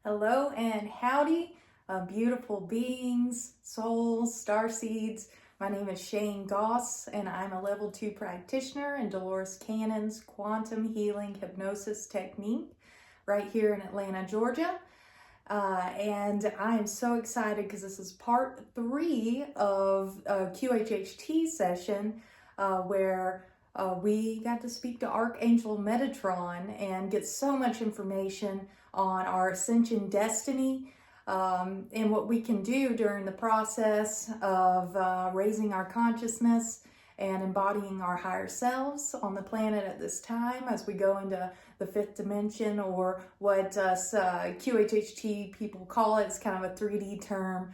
Hello and howdy, beautiful beings, souls, starseeds. My name is Shayne Goss, and I'm a level 2 practitioner in Dolores Cannon's Quantum Healing Hypnosis technique right here in Atlanta, Georgia. And I am so excited because this is part 3 of a QHHT session where we got to speak to Archangel Metatron and get so much information on our ascension destiny and what we can do during the process of raising our consciousness and embodying our higher selves on the planet at this time as we go into the 5th dimension, or what us QHHT people call it. It's kind of a 3D term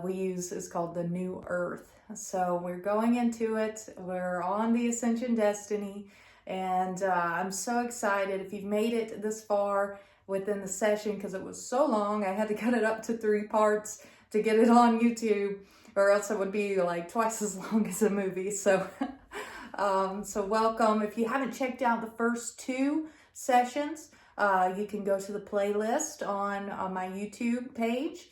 we use. Is called the New Earth. So we're going into it. We're on the Ascension Destiny, and I'm so excited. If you've made it this far within the session, because it was so long, I had to cut it up to 3 parts to get it on YouTube, or else it would be like twice as long as a movie. So, so welcome. If you haven't checked out the first 2 sessions, you can go to the playlist on my YouTube page.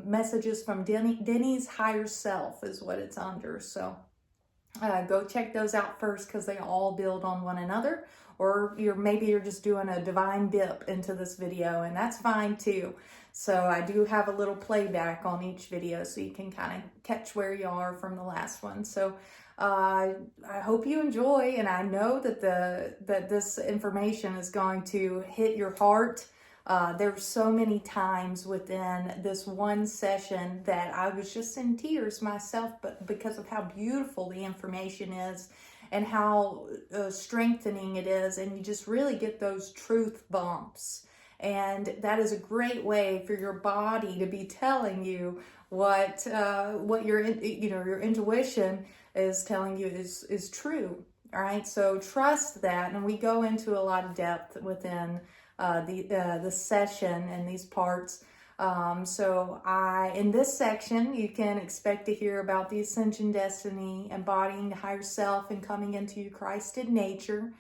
Messages from Denny's Higher Self is what it's under. So go check those out first, because they all build on one another. Or maybe you're just doing a divine dip into this video, and that's fine too. So I do have a little playback on each video, so you can kind of catch where you are from the last one. So I hope you enjoy, and I know that that this information is going to hit your heart. There's so many times within this one session that I was just in tears myself, but because of how beautiful the information is and how strengthening it is, and you just really get those truth bumps. And that is a great way for your body to be telling you what your your intuition is telling you is true. All right, so trust that, and we go into a lot of depth within the session and these parts. So in this section, you can expect to hear about the Ascension Destiny, embodying the higher self, and coming into your Christed nature.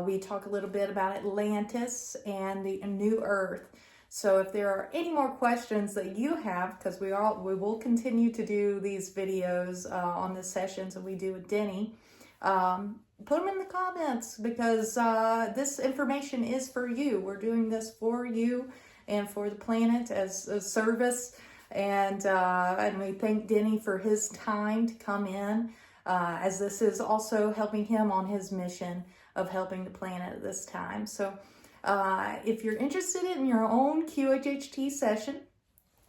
We talk a little bit about Atlantis and the New Earth. So if there are any more questions that you have, because we will continue to do these videos on the sessions that we do with Denny, put them in the comments, because this information is for you. We're doing this for you and for the planet as a service. And we thank Denny for his time to come in, as this is also helping him on his mission of helping the planet at this time. So if you're interested in your own QHHT session,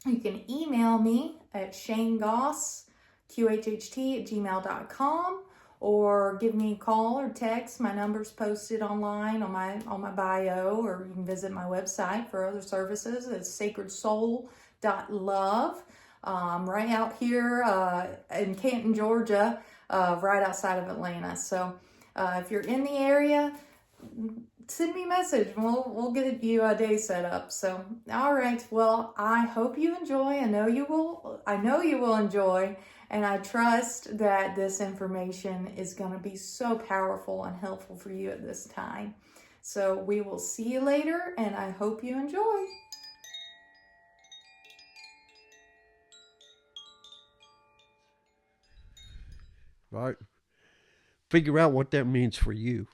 you can email me at shaynegosshht@gmail.com, or give me a call or text. My number's posted online on my bio, or you can visit my website for other services. It's sacredsoul.love, right out here in Canton, Georgia, right outside of Atlanta. So if you're in the area, send me a message and we'll get you a day set up. So, all right. Well, I hope you enjoy. I know you will enjoy, and I trust that this information is going to be so powerful and helpful for you at this time. So we will see you later, and I hope you enjoy. Right? Figure out what that means for you.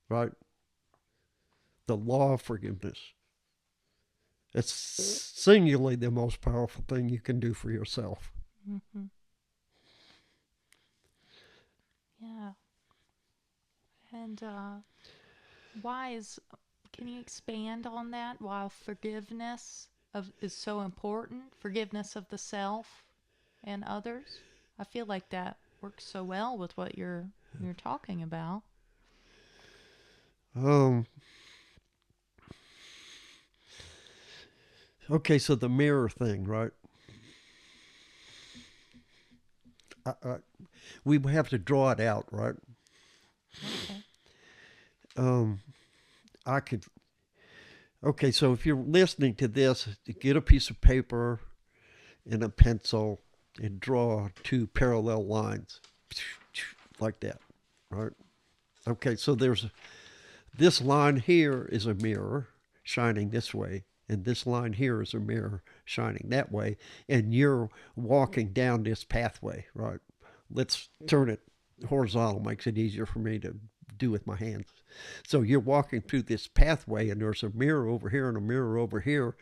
Right? The law of forgiveness. It's singularly the most powerful thing you can do for yourself. Mm-hmm. Yeah. And can you expand on that? Why forgiveness is so important? Forgiveness of the self and others? I feel like that works so well with what you're talking about. Okay, so the mirror thing, right? We have to draw it out, right? Okay. I could. Okay, so if you're listening to this, get a piece of paper and a pencil and draw 2 parallel lines like that, right? Okay, so there's this line here is a mirror, shining this way, and this line here is a mirror shining that way, and you're walking down this pathway, right? Let's turn it horizontal, makes it easier for me to do with my hands. So you're walking through this pathway, and there's a mirror over here and a mirror over here,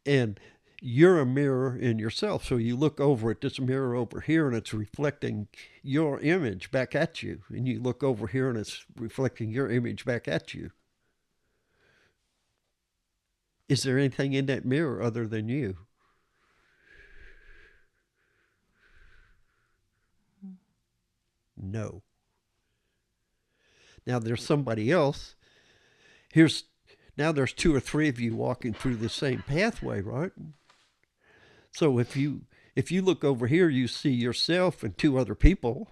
and you're a mirror in yourself. So you look over at this mirror over here, and it's reflecting your image back at you. And you look over here, and it's reflecting your image back at you. Is there anything in that mirror other than you? No. Now there's somebody else. Now there's 2 or 3 of you walking through the same pathway, right? So if you look over here, you see yourself and 2 other people.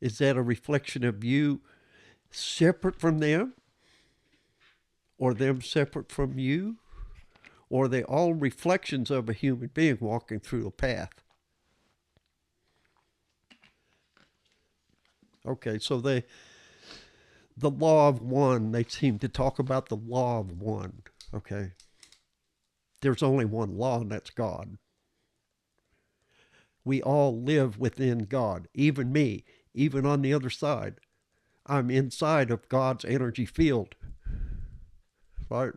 Is that a reflection of you separate from them? Or them separate from you? Or are they all reflections of a human being walking through a path? Okay, so the law of one, they seem to talk about the law of one, okay? There's only one law, and that's God. We all live within God, even me, even on the other side. I'm inside of God's energy field, right?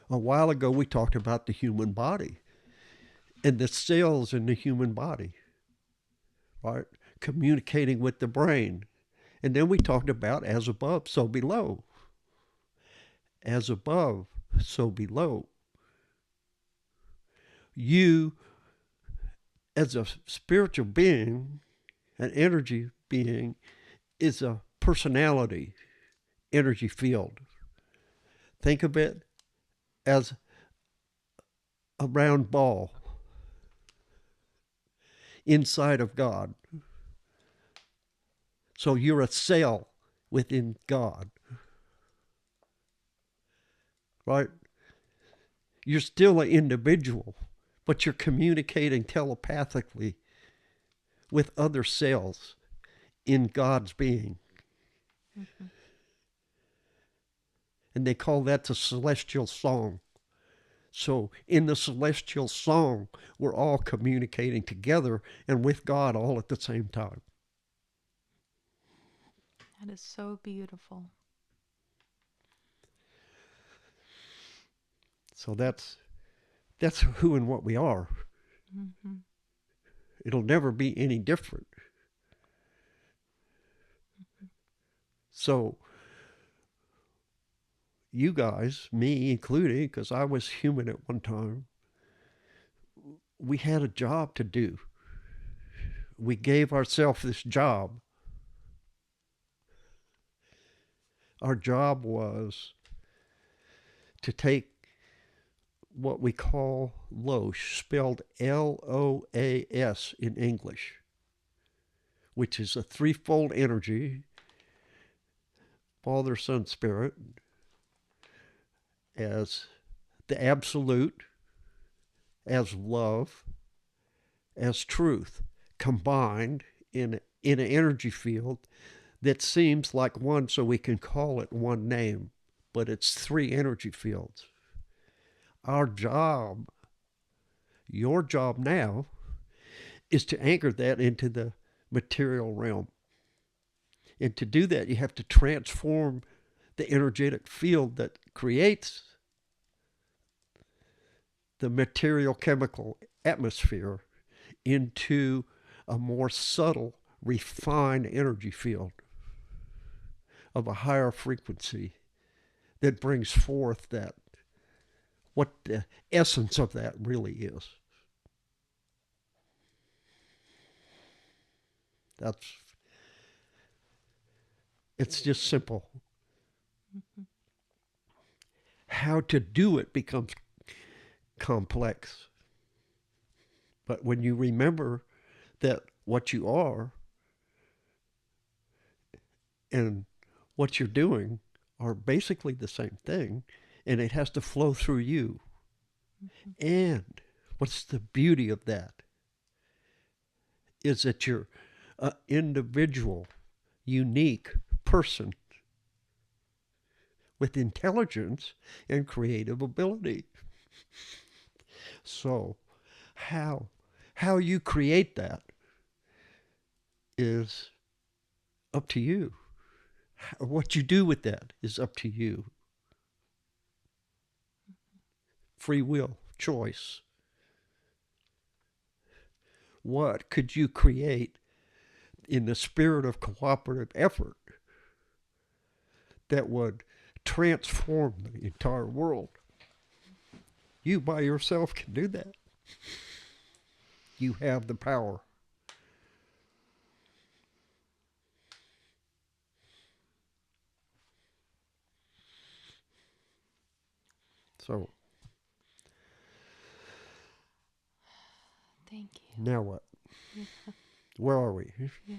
A while ago, we talked about the human body and the cells in the human body, right? Communicating with the brain. And then we talked about as above, so below. As above, so below. You, as a spiritual being, an energy being, is a personality energy field. Think of it as a round ball inside of God. So you're a cell within God, right? You're still an individual, but you're communicating telepathically with other cells in God's being. Mm-hmm. And they call that the celestial song. So in the celestial song, we're all communicating together and with God all at the same time. That is so beautiful. So that's who and what we are. Mm-hmm. It'll never be any different. Mm-hmm. So you guys, me included, because I was human at one time, we had a job to do. We gave ourselves this job. Our job was to take what we call Loas, spelled Loas in English, which is a threefold energy, Father, Son, Spirit, as the absolute, as love, as truth, combined in an energy field that seems like one, so we can call it one name, but it's 3 energy fields. Our job, your job now, is to anchor that into the material realm. And to do that, you have to transform the energetic field that creates the material chemical atmosphere into a more subtle, refined energy field of a higher frequency that brings forth that, what the essence of that really is. It's just simple. Mm-hmm. How to do it becomes complex. But when you remember that what you are and what you're doing are basically the same thing, and it has to flow through you. Mm-hmm. And what's the beauty of that is that you're an individual. unique person with intelligence and creative ability. So how you create that is up to you. What you do with that is up to you. Free will, choice. What could you create in the spirit of cooperative effort that would transform the entire world? You by yourself can do that. You have the power. So, Thank you. now what? Yeah. Where are we? Yeah.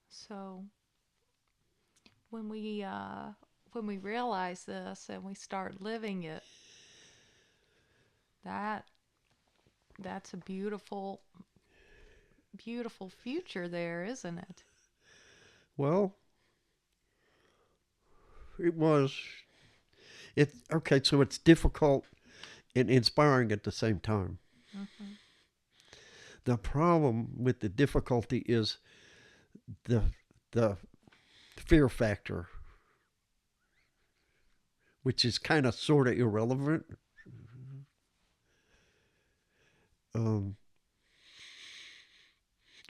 So when we realize this and we start living it, that's a beautiful future there, isn't it? Well, it was. Okay, so it's difficult and inspiring at the same time. Mm-hmm. The problem with the difficulty is the fear factor, which is kind of sort of irrelevant.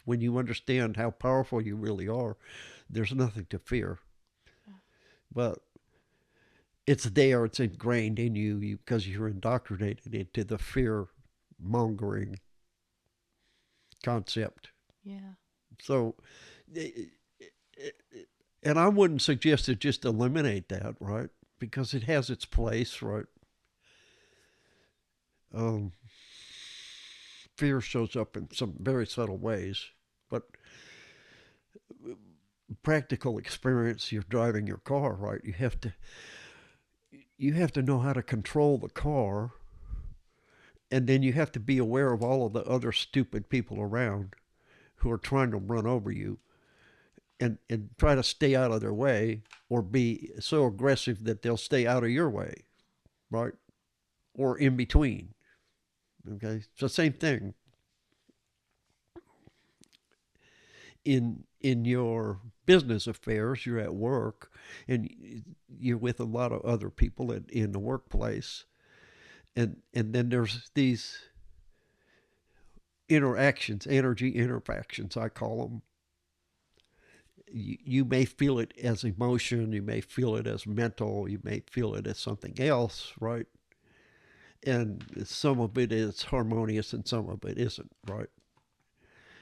When you understand how powerful you really are, there's nothing to fear. But it's there, it's ingrained in you because you're indoctrinated into the fear mongering concept. Yeah. So, and I wouldn't suggest to just eliminate that, right? Because it has its place, right? Fear shows up in some very subtle ways, but practical experience, you're driving your car, right? You have to know how to control the car, and then you have to be aware of all of the other stupid people around who are trying to run over you, and try to stay out of their way, or be so aggressive that they'll stay out of your way, right? Or in between. Okay, it's the same thing in your business affairs. You're at work and you're with a lot of other people in the workplace, and then there's these interactions, energy interactions, I call them. You may feel it as emotion, you may feel it as mental, you may feel it as something else, right? And some of it is harmonious and some of it isn't, right?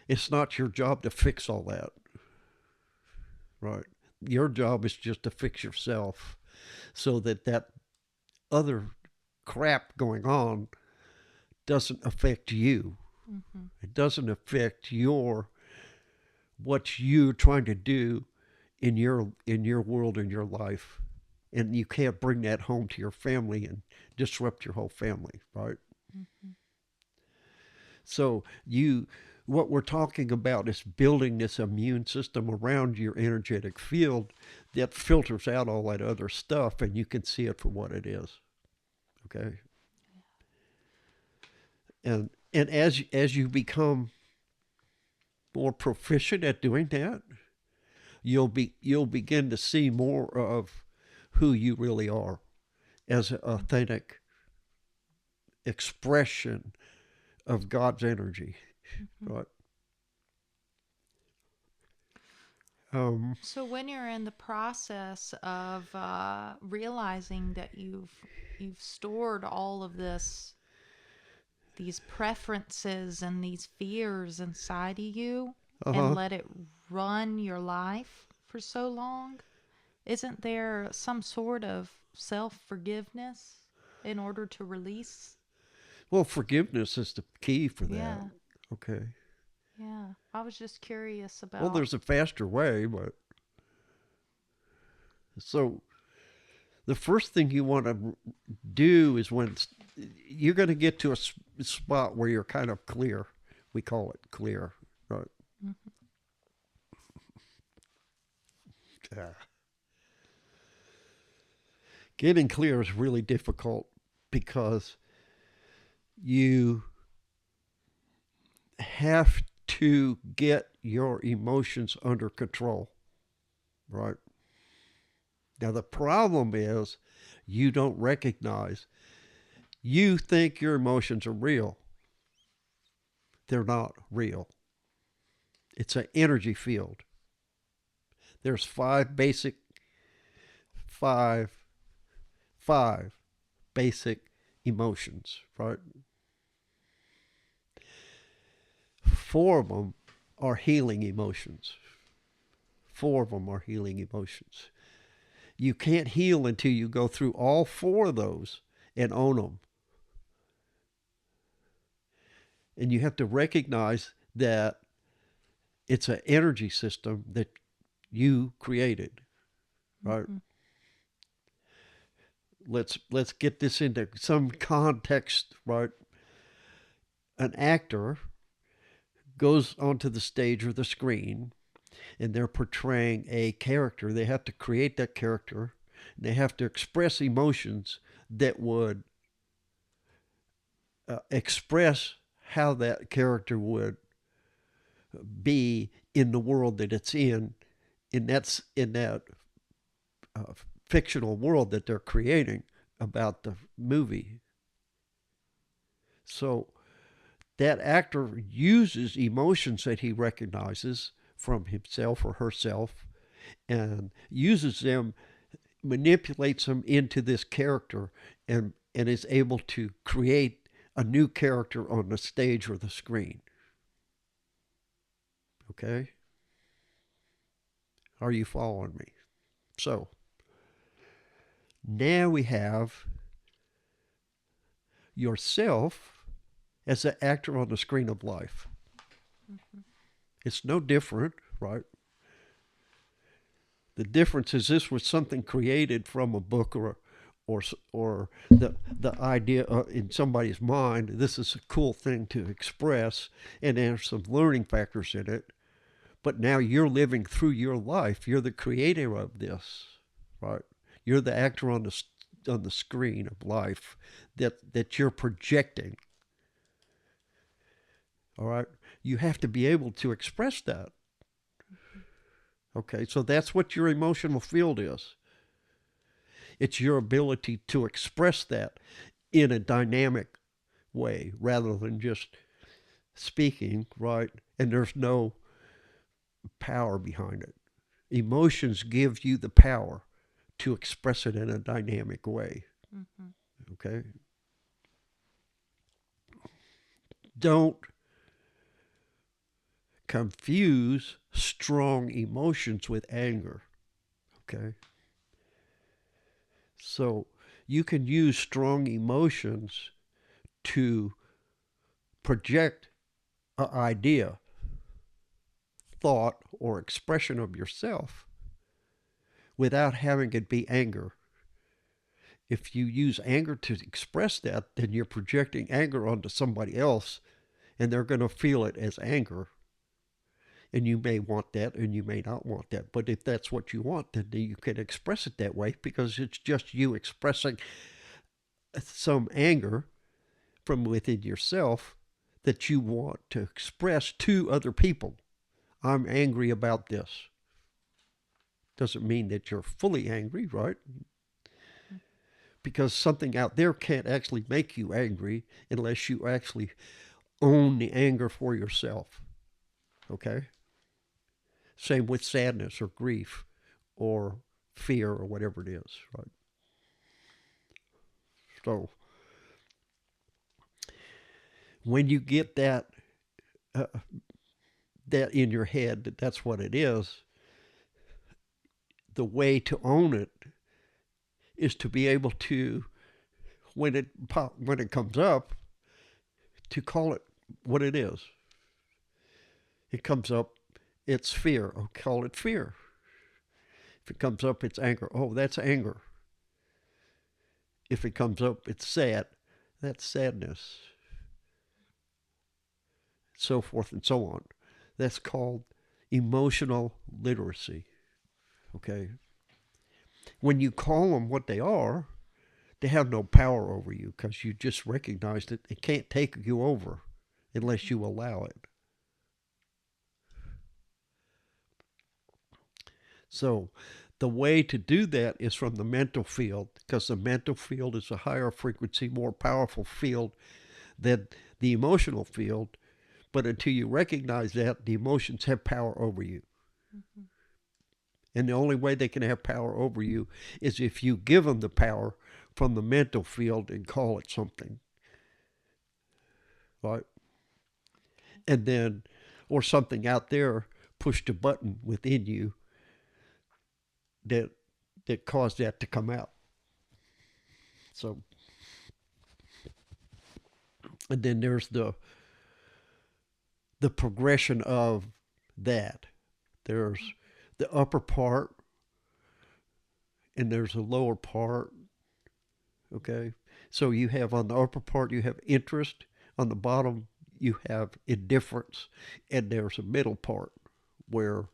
It's not your job to fix all that, right? Your job is just to fix yourself so that other crap going on doesn't affect you. Mm-hmm. It doesn't affect what you're trying to do in your world, in your life. And you can't bring that home to your family and disrupt your whole family, right? Mm-hmm. So what we're talking about is building this immune system around your energetic field that filters out all that other stuff, and you can see it for what it is. Okay? And as you become more proficient at doing that, you'll begin to see more of who you really are as an authentic expression of God's energy, Mm-hmm. right? So when you're in the process of realizing that you've stored all of these preferences and these fears inside of you and let it run your life for so long, isn't there some sort of self-forgiveness in order to release? Well, forgiveness is the key for that. Yeah. Okay. Yeah. I was just curious about. Well, there's a faster way, but so the first thing you want to do is when you're going to get to a spot where you're kind of clear, we call it clear, right? Mm-hmm. Getting clear is really difficult because you have to get your emotions under control, right? Now, the problem is you don't recognize, you think your emotions are real. They're not real. It's an energy field. There's five basic emotions, right? Four of them are healing emotions. You can't heal until you go through all four of those and own them. And you have to recognize that it's an energy system that you created, right? Mm-hmm. Let's get this into some context, right? An actor goes onto the stage or the screen and they're portraying a character. They have to create that character. They have to express emotions that would express how that character would be in the world that it's in that fictional world that they're creating about the movie. So that actor uses emotions that he recognizes from himself or herself and uses them, manipulates them into this character, and is able to create a new character on the stage or the screen. Okay? Are you following me? So, now we have yourself as the actor on the screen of life. Mm-hmm. It's no different, right? The difference is this was something created from a book or the idea in somebody's mind. This is a cool thing to express, and there's some learning factors in it. But now you're living through your life. You're the creator of this, right? You're the actor on the screen of life that you're projecting. All right? You have to be able to express that. Okay, so that's what your emotional field is. It's your ability to express that in a dynamic way rather than just speaking, right? And there's no power behind it. Emotions give you the power to express it in a dynamic way. Mm-hmm. Okay? Don't confuse strong emotions with anger. Okay? So you can use strong emotions to project an idea, thought, or expression of yourself without having it be anger. If you use anger to express that, then you're projecting anger onto somebody else, and they're going to feel it as anger. And you may want that, and you may not want that. But if that's what you want, then you can express it that way because it's just you expressing some anger from within yourself that you want to express to other people. I'm angry about this. Doesn't mean that you're fully angry, right? Because something out there can't actually make you angry unless you actually own the anger for yourself. Okay? Same with sadness or grief or fear or whatever it is, right? So when you get that in your head, that's what it is, the way to own it is to be able to, when it comes up, to call it what it is. It comes up, it's fear. I'll call it fear. If it comes up, it's anger. Oh, that's anger. If it comes up, it's sad. That's sadness. so forth and so on. That's called emotional literacy. Okay? When you call them what they are, they have no power over you because you just recognize that it can't take you over unless you allow it. So the way to do that is from the mental field, because the mental field is a higher frequency, more powerful field than the emotional field. But until you recognize that, the emotions have power over you. Mm-hmm. And the only way they can have power over you is if you give them the power from the mental field and call it something. Right? And then, or something out there pushed a button within you that caused that to come out. So, and then there's the progression of that. There's the upper part, and there's a lower part. Okay, so you have on the upper part you have interest, on the bottom you have indifference, and there's a middle part where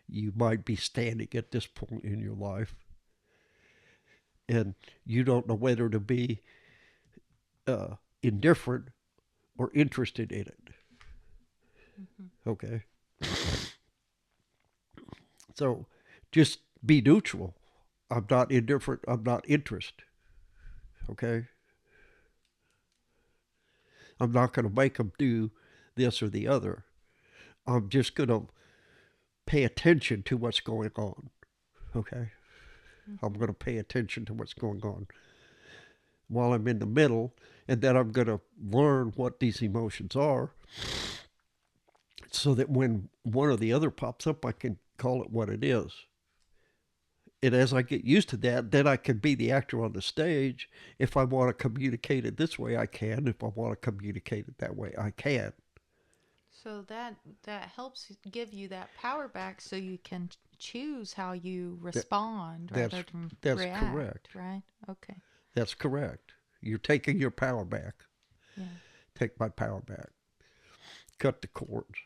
you might be standing at this point in your life, and you don't know whether to be indifferent or interested in it. Mm-hmm. Okay. So just be neutral. I'm not indifferent. I'm not interested. Okay. I'm not going to make them do this or the other. I'm just going to pay attention to what's going on. Okay. Mm-hmm. I'm going to pay attention to what's going on while I'm in the middle, and then I'm going to learn what these emotions are so that when one or the other pops up, I can call it what it is. And as I get used to that, then I can be the actor on the stage. If I want to communicate it this way, I can. If I want to communicate it that way, I can. So that helps give you that power back, so you can choose how you respond rather than react. That's correct. Right? Okay. That's correct. You're taking your power back. Yeah. Take my power back. Cut the cords.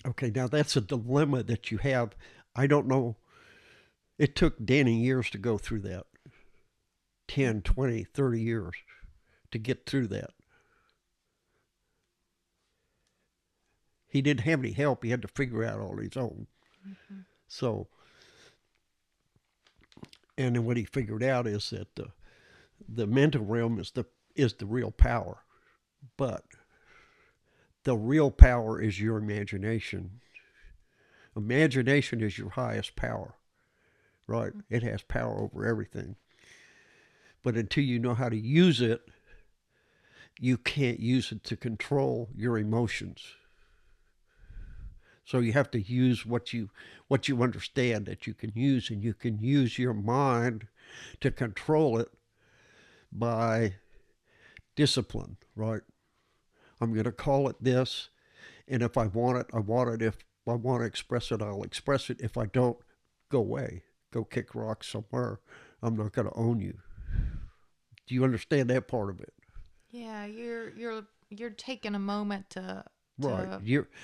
Okay, now that's a dilemma that you have. I don't know. It took Denny years to go through that. 10, 20, 30 years to get through that. He didn't have any help. He had to figure it out on his own. Mm-hmm. So, and then what he figured out is that the mental realm is the real power. But the real power is your imagination. Imagination is your highest power, right? Mm-hmm. It has power over everything. But until you know how to use it, you can't use it to control your emotions. So you have to use what you understand that you can use, and you can use your mind to control it by discipline, right? I'm going to call it this, and if I want it, I want it. If I want to express it, I'll express it. If I don't, go away. Go kick rocks somewhere. I'm not going to own you. Do you understand that part of it? Yeah, you're taking a moment to right.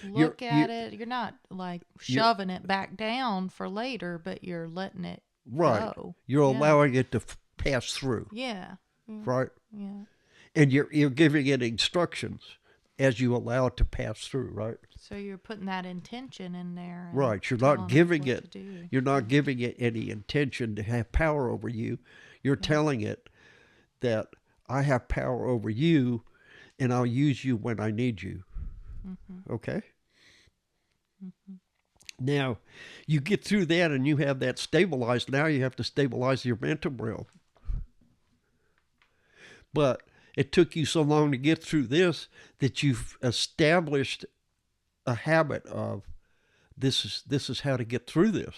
Look at it. You're not like shoving it back down for later, but you're letting it go. You're allowing it to pass through. Yeah. Right? Yeah. And you're giving it instructions as you allow it to pass through, right? So you're putting that intention in there. Right. You're not giving it any intention to have power over you. You're telling it that I have power over you, and I'll use you when I need you. Mm-hmm. Okay? Mm-hmm. Now, you get through that and you have that stabilized. Now you have to stabilize your mental realm. But it took you so long to get through this that you've established a habit of this is how to get through this.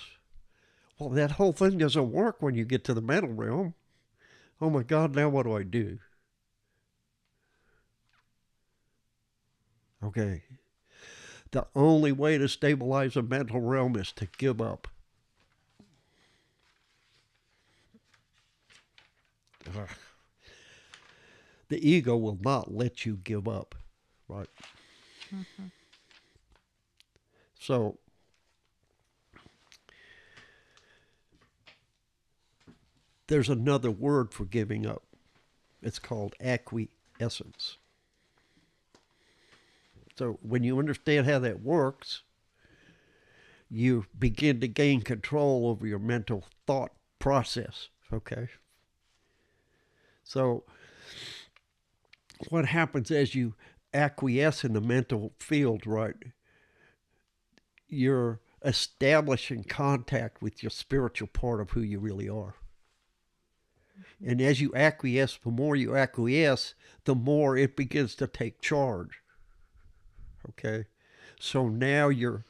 Well, that whole thing doesn't work when you get to the mental realm. Oh my God, now what do I do? Okay. The only way to stabilize a mental realm is to give up. Ugh. The ego will not let you give up. right? Mm-hmm. So there's another word for giving up. It's called acquiescence. So when you understand how that works, you begin to gain control over your mental thought process. Okay. So what happens as you acquiesce in the mental field, right? You're establishing contact with your spiritual part of who you really are. And as you acquiesce, the more you acquiesce, the more it begins to take charge. Okay. So now you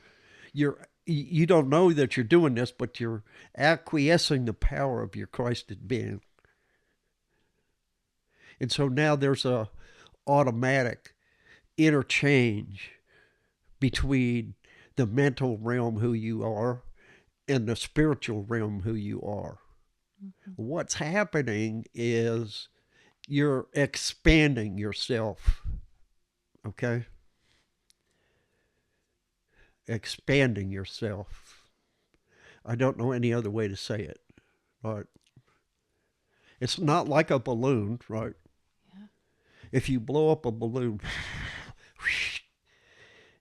don't know that you're doing this, but you're acquiescing the power of your Christed being. And so now there's a automatic interchange between the mental realm who you are and the spiritual realm who you are. Mm-hmm. What's happening is you're expanding yourself. Okay? Expanding yourself. I don't know any other way to say it. Right? It's not like a balloon, right? Yeah. If you blow up a balloon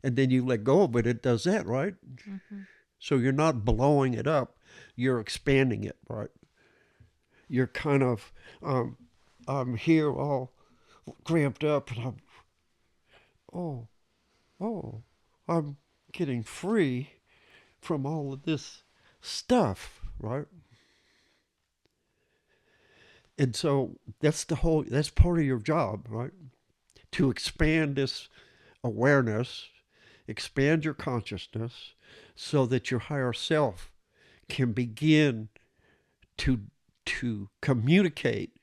and then you let go of it, it does that, right? Mm-hmm. So you're not blowing it up, you're expanding it, right? You're kind of, I'm here all cramped up and I'm getting free from all of this stuff, right? And so that's part of your job, right? To expand this awareness, expand your consciousness so that your higher self can begin to communicate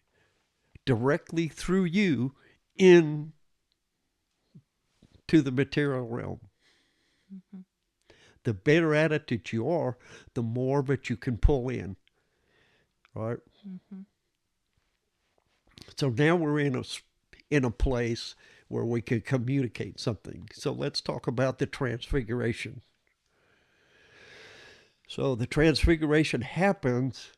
directly through you in to the material realm. Mm-hmm. The better at it that you are, the more that you can pull in, right? Mm-hmm. So now we're in a place where we can communicate something. So let's talk about the transfiguration. So the transfiguration happens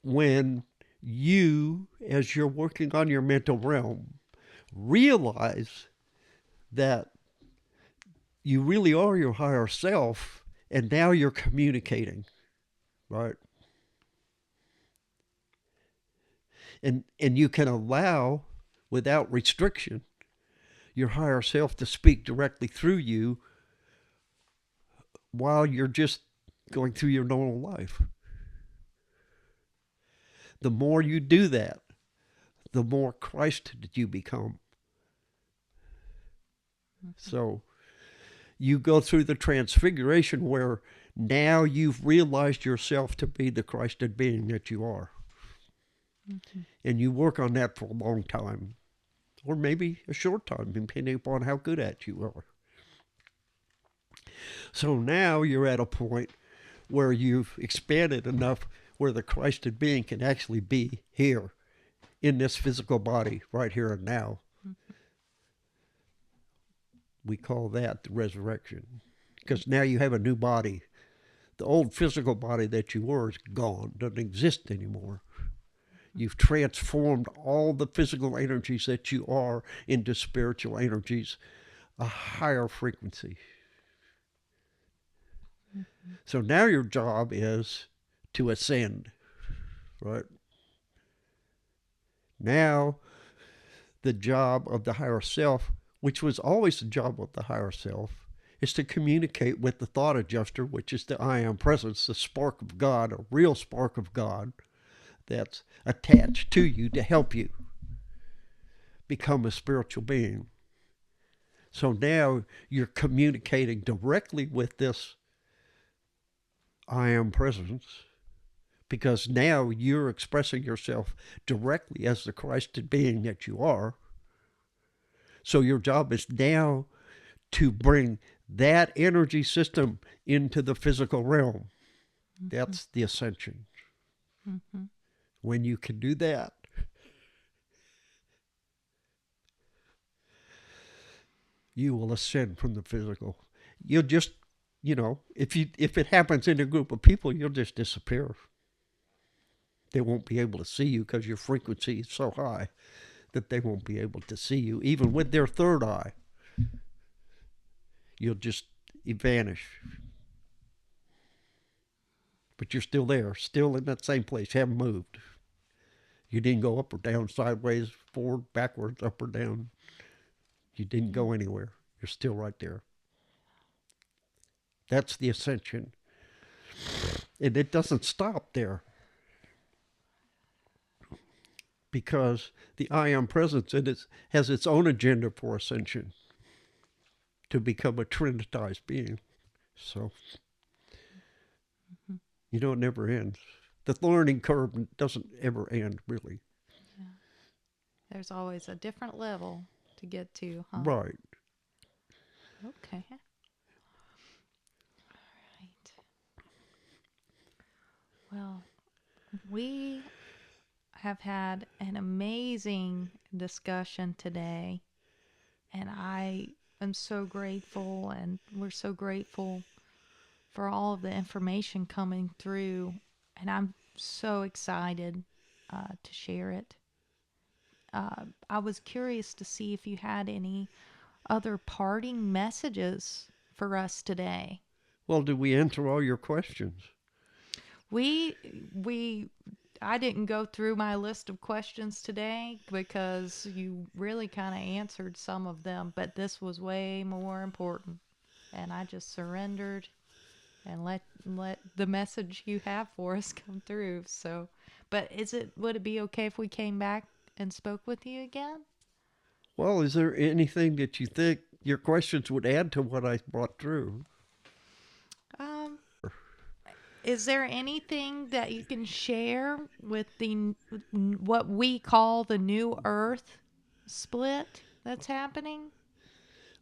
when you, as you're working on your mental realm, realize that you really are your higher self, and now you're communicating, right? And you can allow, without restriction, your higher self to speak directly through you while you're just going through your normal life. The more you do that, the more Christ you become. Mm-hmm. So you go through the transfiguration where now you've realized yourself to be the Christed being that you are. Mm-hmm. And you work on that for a long time, or maybe a short time, depending upon how good at you are. So now you're at a point where you've expanded enough where the Christed being can actually be here in this physical body right here and now. Mm-hmm. We call that the resurrection, because now you have a new body. The old physical body that you were is gone, doesn't exist anymore. You've transformed all the physical energies that you are into spiritual energies, a higher frequency. Mm-hmm. So now your job is to ascend, right? Now the job of the higher self, which was always the job of the higher self, is to communicate with the thought adjuster, which is the I am presence, the spark of God, a real spark of God that's attached to you to help you become a spiritual being. So now you're communicating directly with this I am presence, because now you're expressing yourself directly as the Christed being that you are. So your job is now to bring that energy system into the physical realm. Mm-hmm. That's the ascension. Mm-hmm. When you can do that, you will ascend from the physical. You'll just, if it happens in a group of people, you'll just disappear. They won't be able to see you because your frequency is so high that they won't be able to see you. Even with their third eye, you'll just vanish. But you're still there, still in that same place, haven't moved. You didn't go up or down, sideways, forward, backwards, up or down. You didn't go anywhere. You're still right there. That's the ascension. And it doesn't stop there. Because the I Am Presence has its own agenda for ascension, to become a trinitized being. So, it never ends. The learning curve doesn't ever end, really. Yeah. There's always a different level to get to, huh? Right. Okay. All right. Well, we have had an amazing discussion today, and I am so grateful, and we're so grateful for all of the information coming through, and I'm so excited to share it. I was curious to see if you had any other parting messages for us today. Well, did we answer all your questions? I didn't go through my list of questions today because you really kind of answered some of them, but this was way more important. And I just surrendered and let the message you have for us come through. So, but would it be okay if we came back and spoke with you again? Well, is there anything that you think your questions would add to what I brought through? Is there anything that you can share with what we call the new Earth split that's happening?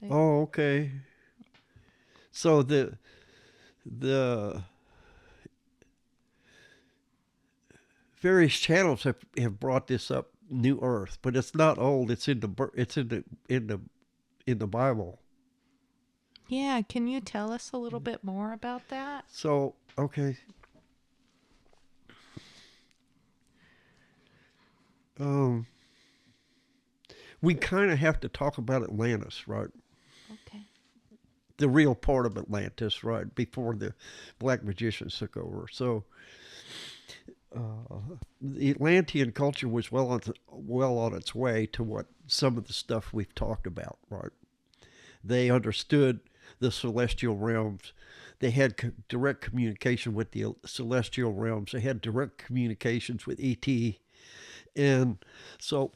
Oh, okay. So the various channels have brought this up, New Earth, but it's not old. It's in the Bible. Yeah, can you tell us a little bit more about that? So, okay. We kind of have to talk about Atlantis, right? Okay. The real part of Atlantis, right? Before the black magicians took over. So, the Atlantean culture was well on its way to what some of the stuff we've talked about, right? They understood the celestial realms. They had direct communication with the celestial realms. They had direct communications with ET. And so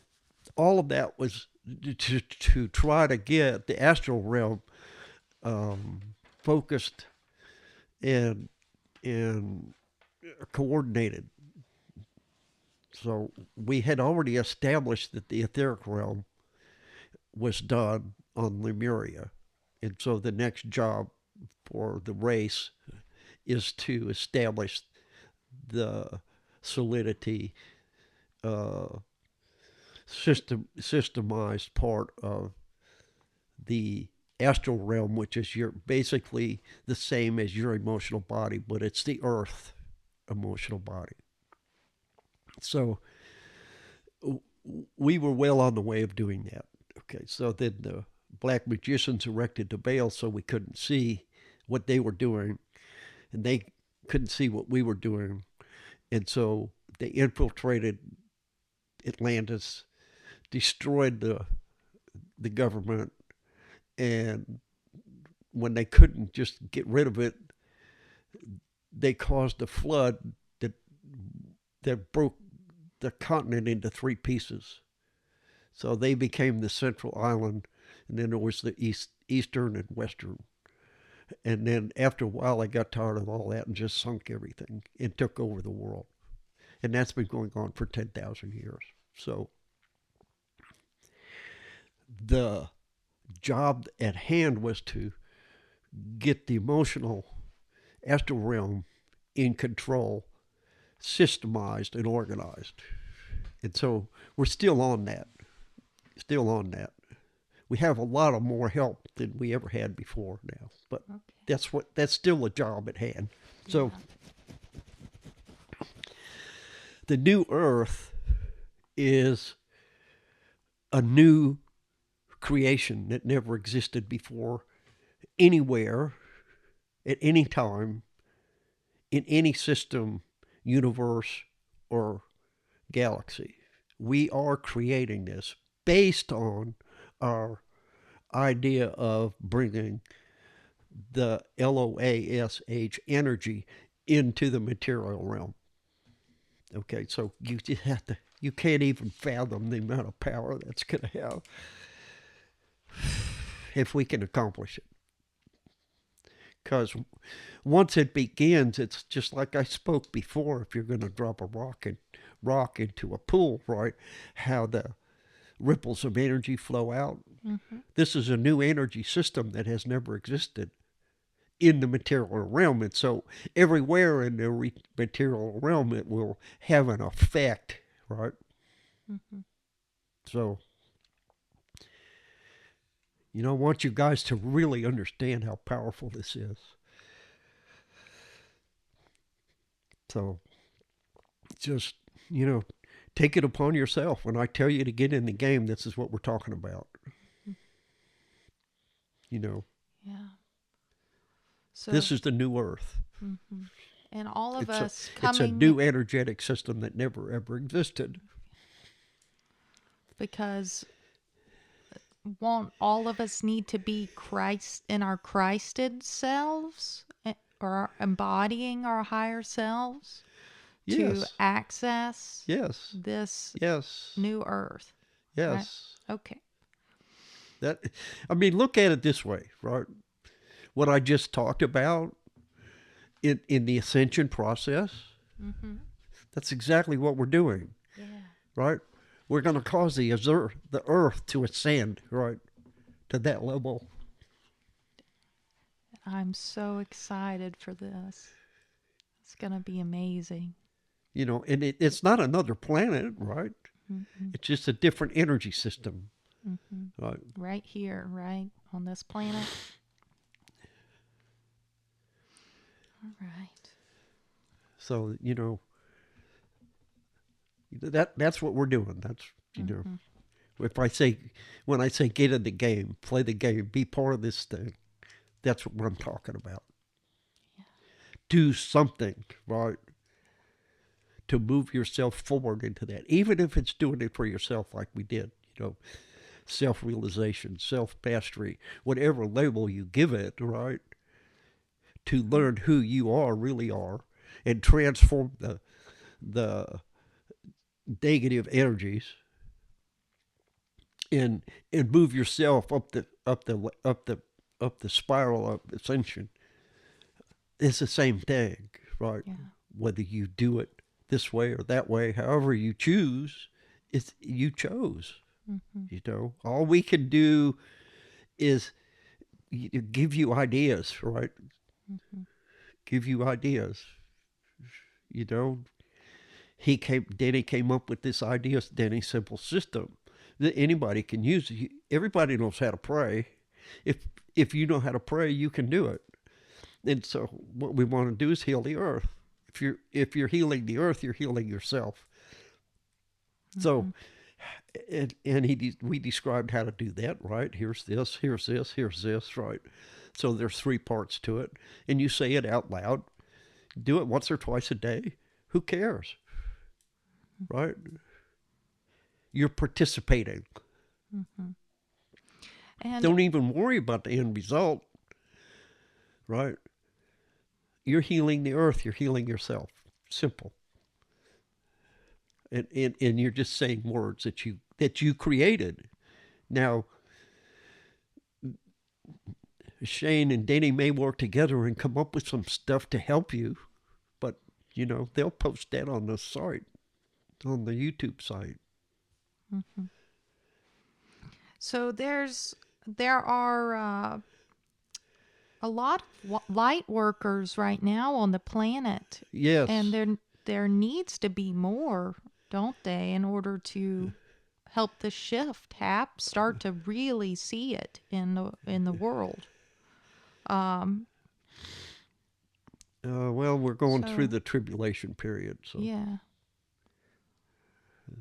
all of that was to try to get the astral realm focused and coordinated. So we had already established that the etheric realm was done on Lemuria. And so the next job for the race is to establish the solidity, systemized part of the astral realm, which is basically the same as your emotional body, but it's the earth emotional body. So we were well on the way of doing that. Okay, so then the black magicians erected the veil so we couldn't see what they were doing, and they couldn't see what we were doing. And so they infiltrated Atlantis, destroyed the government, and when they couldn't just get rid of it, they caused a flood that broke the continent into three pieces. So they became the central island, and then there was the eastern and western. And then after a while, they got tired of all that and just sunk everything and took over the world. And that's been going on for 10,000 years. So the job at hand was to get the emotional astral realm in control, systemized and organized. And so we're still on that. We have a lot of more help than we ever had before now. But Okay. that's still a job at hand. So Yeah. the new Earth is a new creation that never existed before anywhere, at any time, in any system, universe, or galaxy. We are creating this based on our idea of bringing the LOASH energy into the material realm. Okay, so you just have to, you can't even fathom the amount of power that's going to have if we can accomplish it. Because once it begins, it's just like I spoke before. If you're going to drop a rock into a pool, right? How the ripples of energy flow out. Mm-hmm. This is a new energy system that has never existed in the material realm, and so everywhere in the material realm, it will have an effect, right? Mm-hmm. So, I want you guys to really understand how powerful this is. So, just, take it upon yourself. When I tell you to get in the game, this is what we're talking about. Yeah. So This is the new Earth. Mm-hmm. And all of It's us it's a coming new energetic system that never ever existed. because won't all of us need to be Christ in our Christed selves or embodying our higher selves to Yes. access Yes. this Yes. new earth? Right? Yes. Okay. Look at it this way, right? What I just talked about in the ascension process, Mm-hmm. that's exactly what we're doing, Yeah. right? We're going to cause the earth to ascend, right, to that level. I'm so excited for this. It's going to be amazing. And it's not another planet, right? Mm-hmm. It's just a different energy system, Mm-hmm. right? Right here, right on this planet. All right. So, that's what we're doing. That's, Mm-hmm. when I say get in the game, play the game, be part of this thing, that's what I'm talking about. Yeah. Do something, right, to move yourself forward into that, even if it's doing it for yourself like we did, self-realization, self-mastery, whatever label you give it, right, to learn who you really are and transform the negative energies and move yourself up the spiral of ascension. It's the same thing, right? Yeah. Whether you do it this way or that way, however you choose, you chose. Mm-hmm. All we can do is give you ideas, right? Mm-hmm. Give you ideas. Denny came up with this idea, Denny simple system that anybody can use. Everybody knows how to pray. If you know how to pray, you can do it. And so what we want to do is heal the earth. If you're healing the earth, you're healing yourself. Mm-hmm. So, we described how to do that, right? Here's this, here's this, here's this, right? So there's 3 parts to it, and you say it out loud. Do it once or twice a day. Who cares, right? You're participating. Mm-hmm. And Don't even worry about the end result, right? You're healing the earth. You're healing yourself. Simple. And you're just saying words that you created. Now, Shayne and Denny may work together and come up with some stuff to help you, but they'll post that on the site, on the YouTube site. Mm-hmm. So there are a lot of light workers right now on the planet. Yes. And there needs to be more, don't they, in order to help the shift start to really see it in the world. Well, we're going So- through the tribulation period, so Yeah.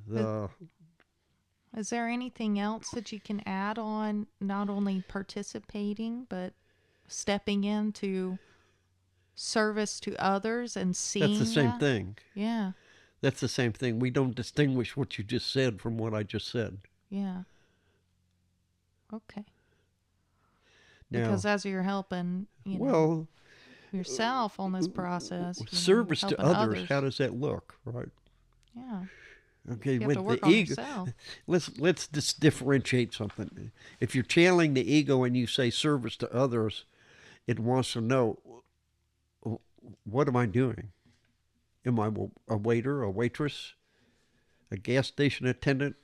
the Is there anything else that you can add on, not only participating, but stepping into service to others and seeing that's the same that? thing. Yeah. That's the same thing. We don't distinguish what you just said from what I just said. Yeah. Okay. Now, Because as you're helping, well, yourself on this process, service you're to helping others, how does that look, right? Yeah. Okay, You have with to work the on ego, yourself. let's just differentiate something. If you're channeling the ego and you say service to others, it wants to know, what am I doing? Am I a waiter, a waitress, a gas station attendant?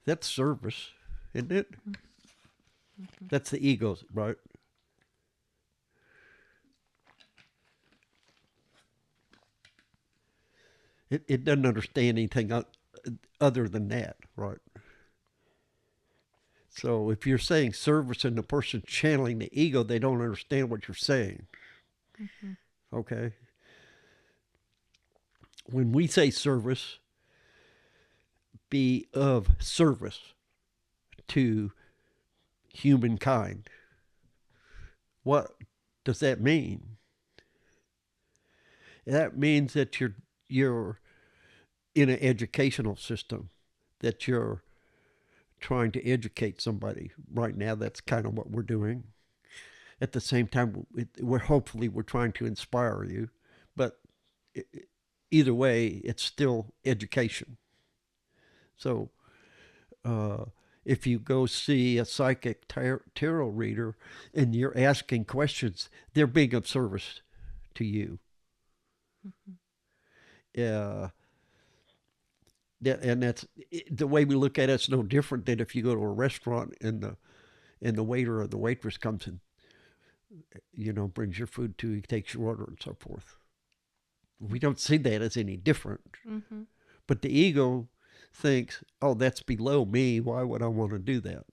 That's service, isn't it? Mm-hmm. That's the ego, right? It doesn't understand anything other than that, right? So if you're saying service and the person channeling the ego, they don't understand what you're saying. Mm-hmm. Okay? When we say service, be of service to humankind, what does that mean? That means that you're in an educational system, that you're trying to educate somebody. Right now, that's kind of what we're doing. At the same time, we're trying to inspire you, but either way, it's still education. So, if you go see a psychic tarot reader and you're asking questions, they're being of service to you. Mm-hmm. And that's the way we look at it. It's no different than if you go to a restaurant and the waiter or the waitress comes and brings your food to you, takes your order, and so forth. We don't see that as any different. Mm-hmm. But the ego thinks, oh, that's below me. Why would I want to do that?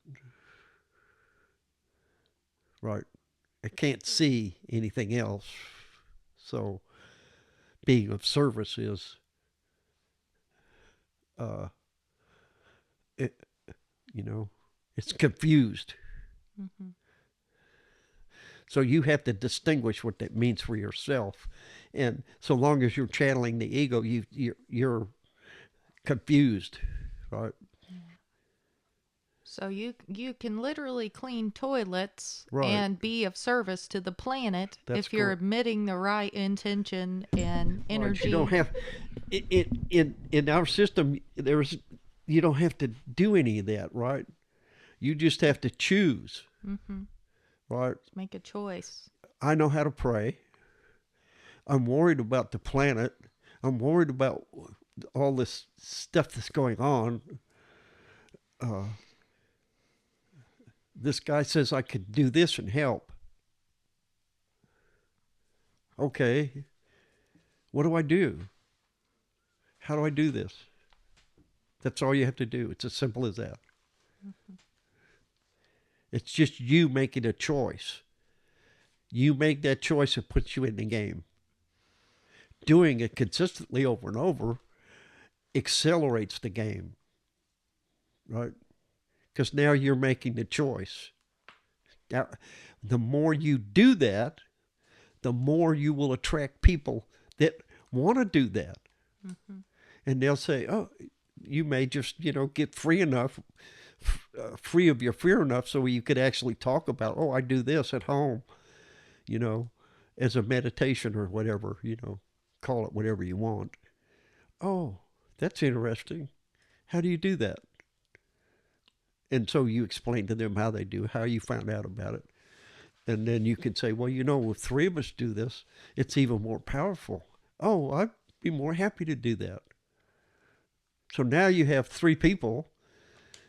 Right? I can't see anything else. So being of service is, it's confused. Mm-hmm. So you have to distinguish what that means for yourself. And so long as you're channeling the ego, you're confused, right? So you can literally clean toilets Right. and be of service to the planet That's if you're correct. emitting the right intention and energy. Right. You don't have in our system. You don't have to do any of that, right? You just have to choose, Mm-hmm. right? Make a choice. I know how to pray. I'm worried about the planet. I'm worried about all this stuff that's going on. This guy says I could do this and help. Okay. What do I do? How do I do this? That's all you have to do. It's as simple as that. Mm-hmm. It's just you making a choice. You make that choice, it puts you in the game. Doing it consistently over and over accelerates the game, right? Because now you're making the choice. Now, the more you do that, the more you will attract people that want to do that. Mm-hmm. And they'll say, oh, you may just, get free enough, free of your fear enough so you could actually talk about, oh, I do this at home, as a meditation or whatever, call it whatever you want. Oh, that's interesting. How do you do that? And so you explain to them how they do, how you found out about it. And then you can say, well, if 3 of us do this, it's even more powerful. Oh, I'd be more happy to do that. So now you have 3 people,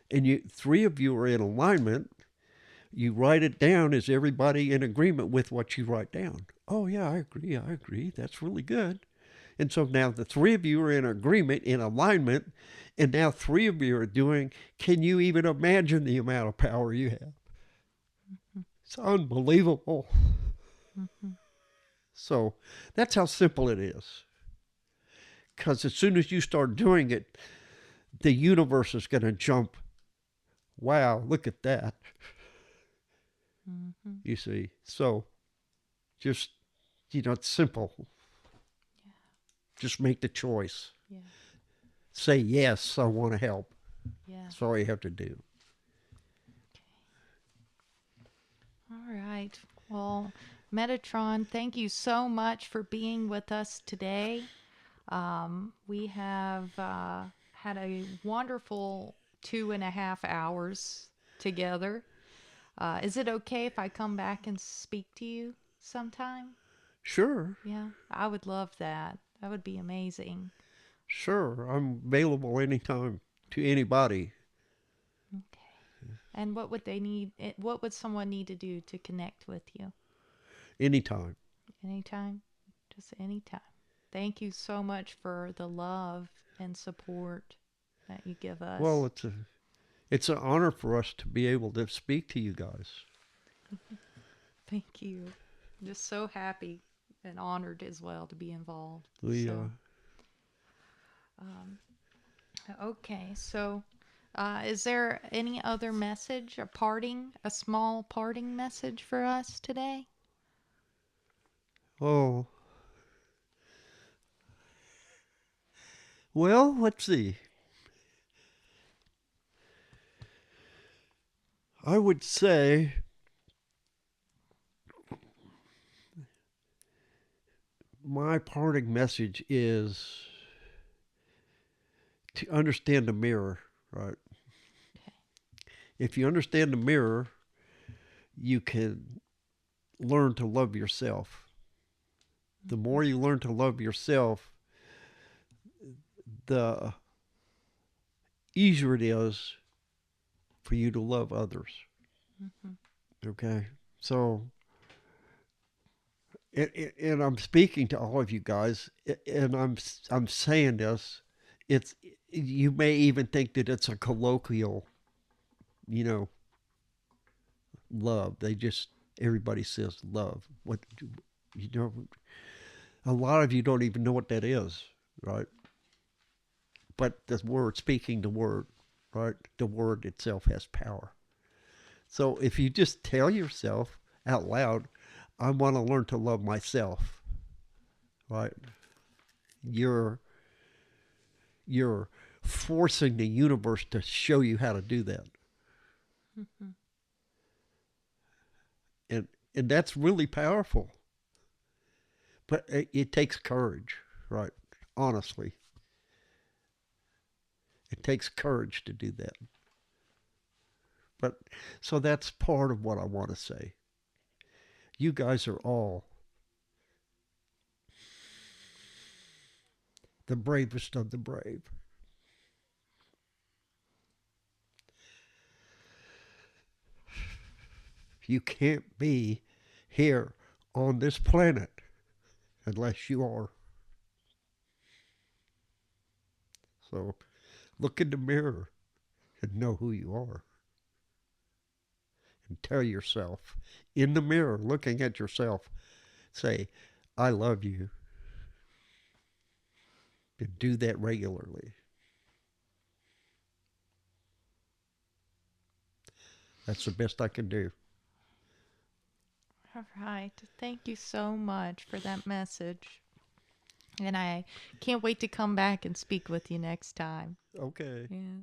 and 3 of you are in alignment. You write it down. Is everybody in agreement with what you write down? Oh, yeah, I agree. That's really good. And so now the three of you are in agreement, in alignment, and now three of you are doing, can you even imagine the amount of power you have? Mm-hmm. It's unbelievable. Mm-hmm. So that's how simple it is. Because as soon as you start doing it, the universe is going to jump. Wow, look at that. Mm-hmm. You see. So just, it's simple. Yeah. Just make the choice. Yeah. Say, yes, I want to help. Yeah. That's all you have to do. Okay. All right. Well, Metatron, thank you so much for being with us today. We have had a wonderful 2.5 hours together. Is it okay if I come back and speak to you sometime? Sure. Yeah, I would love that. That would be amazing. Sure. I'm available anytime to anybody. Okay. And what would they need? What would someone need to do to connect with you? Anytime. Anytime? Just anytime. Thank you so much for the love and support that you give Well, us. it's an honor for us to be able to speak to you guys. Thank you. I'm just so happy and honored as well to be involved. We So, um, okay. So, is there any other message, a small parting message for us today? oh, well, let's see. I would say my parting message is to understand the mirror, right? Okay. If you understand the mirror, you can learn to love yourself. The more you learn to love yourself, the easier it is for you to love others. Mm-hmm. Okay? So, and I'm speaking to all of you guys, and I'm saying this. It's you may even think that it's a colloquial, you know, love. Everybody says love. What you know, a lot of you don't even know what that is, right? But the word, speaking the word, right? The word itself has power. So if you just tell yourself out loud, I want to learn to love myself, right? You're you're forcing the universe to show you how to do that. Mm-hmm. And and that's really powerful. But it takes courage, right? Honestly, it takes courage to do that. But so that's part of what I want to say. You guys are all the bravest of the brave. You can't be here on this planet unless you are. So look in the mirror and know who you are. And tell yourself in the mirror, looking at yourself, say, I love you. And do that regularly. That's the best I can do. All right. Thank you so much for that message. And I can't wait to come back and speak with you next time. Okay. Yeah.